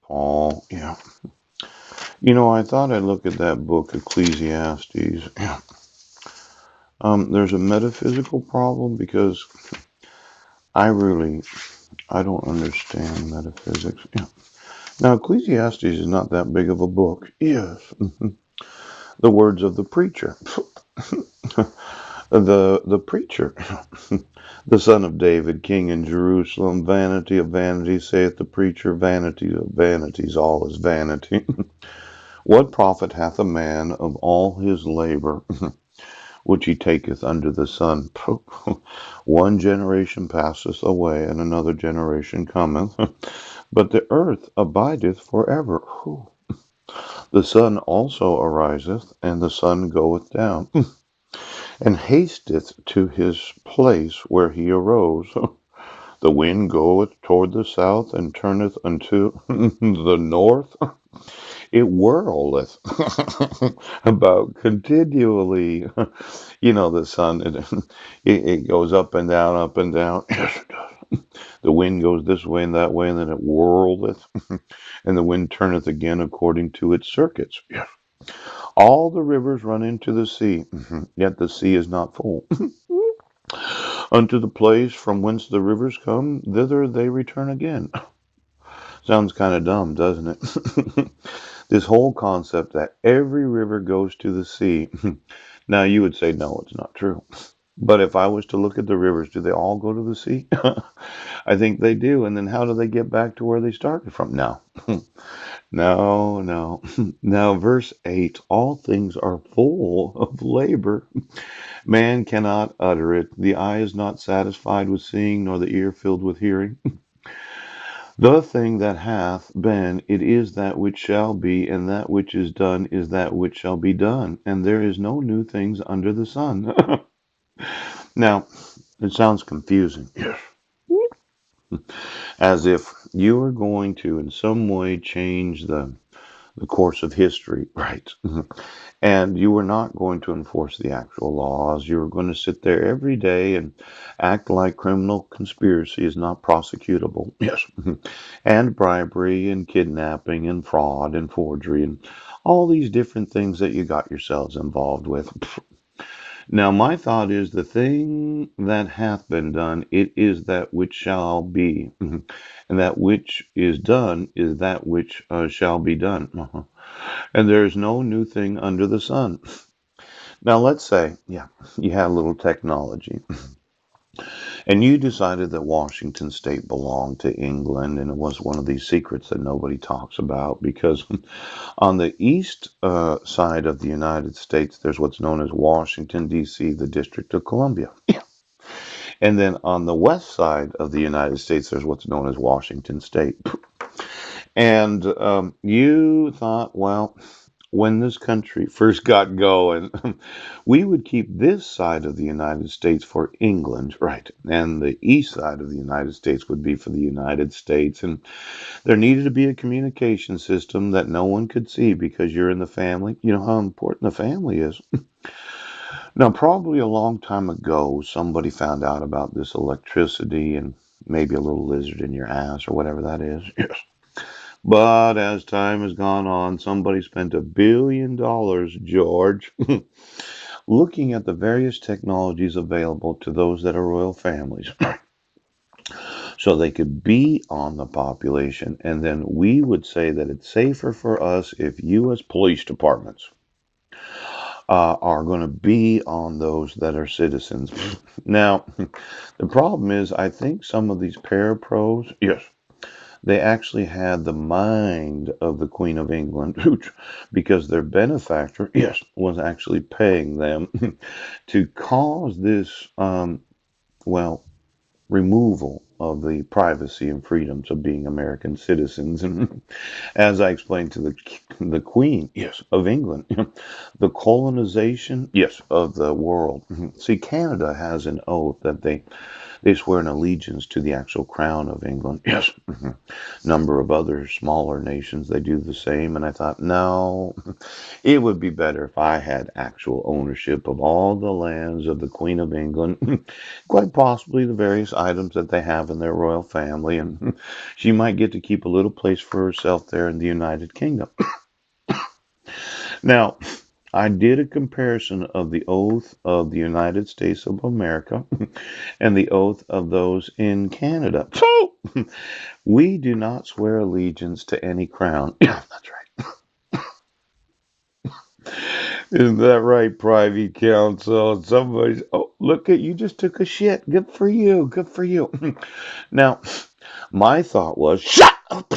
Paul. Yeah. You know, I thought I'd look at that book, Ecclesiastes. Yeah. There's a metaphysical problem because I don't understand metaphysics. Yeah. Now, Ecclesiastes is not that big of a book. Yes. The words of the preacher. The preacher. The son of David, king in Jerusalem. Vanity of vanities, saith the preacher. Vanity of vanities, all is vanity. What profit hath a man of all his labor which he taketh under the sun? One generation passeth away, and another generation cometh, but the earth abideth forever. The sun also ariseth, and the sun goeth down, and hasteth to his place where he arose. The wind goeth toward the south, and turneth unto the north. It whirleth about continually. You know, the sun, it goes up and down, up and down. Yes, it does. The wind goes this way and that way, and then it whirleth, and the wind turneth again according to its circuits. Yes. All the rivers run into the sea, yet the sea is not full. Unto the place from whence the rivers come, thither they return again. Sounds kind of dumb, doesn't it? This whole concept that every river goes to the sea. Now, you would say, no, it's not true. But if I was to look at the rivers, do they all go to the sea? I think they do. And then how do they get back to where they started from? No. No, no. Now, verse 8, all things are full of labor. Man cannot utter it. The eye is not satisfied with seeing, nor the ear filled with hearing. The thing that hath been, it is that which shall be, and that which is done is that which shall be done. And there is no new things under the sun. Now, it sounds confusing. Yes. As if you are going to, in some way, change the course of history, right? And you were not going to enforce the actual laws. You were going to sit there every day and act like criminal conspiracy is not prosecutable. Yes. And bribery and kidnapping and fraud and forgery and all these different things that you got yourselves involved with. Now, my thought is the thing that hath been done, it is that which shall be. And that which is done is that which shall be done. And there is no new thing under the sun. Now, let's say, yeah, you had a little technology, and you decided that Washington State belonged to England, and it was one of these secrets that nobody talks about because on the east side of the United States, there's what's known as Washington, D.C., the District of Columbia. And then on the west side of the United States, there's what's known as Washington State. And you thought, well, when this country first got going, we would keep this side of the United States for England, right? And the east side of the United States would be for the United States. And there needed to be a communication system that no one could see because you're in the family. You know how important the family is. Now, probably a long time ago, somebody found out about this electricity and maybe a little lizard in your ass or whatever that is. Yes. But as time has gone on, somebody spent $1 billion, George, looking at the various technologies available to those that are royal families so they could be on the population. And then we would say that it's safer for us if you, as police departments, are going to be on those that are citizens. Now, the problem is, I think some of these parapros, yes, they actually had the mind of the Queen of England, because their benefactor, yes, was actually paying them to cause this, well, removal of the privacy and freedoms of being American citizens. And as I explained to the Queen, yes, of England, the colonization, yes, of the world. See, Canada has an oath that they They swear an allegiance to the actual crown of England. Yes. Number of other smaller nations, they do the same. And I thought, no, it would be better if I had actual ownership of all the lands of the Queen of England, quite possibly the various items that they have in their royal family. And she might get to keep a little place for herself there in the United Kingdom. Now, I did a comparison of the oath of the United States of America and the oath of those in Canada. So, we do not swear allegiance to any crown. Yeah, that's right. Isn't that right, Privy Council? Somebody's, oh, look at you just took a shit. Good for you. Good for you. Now, my thought was, shut up.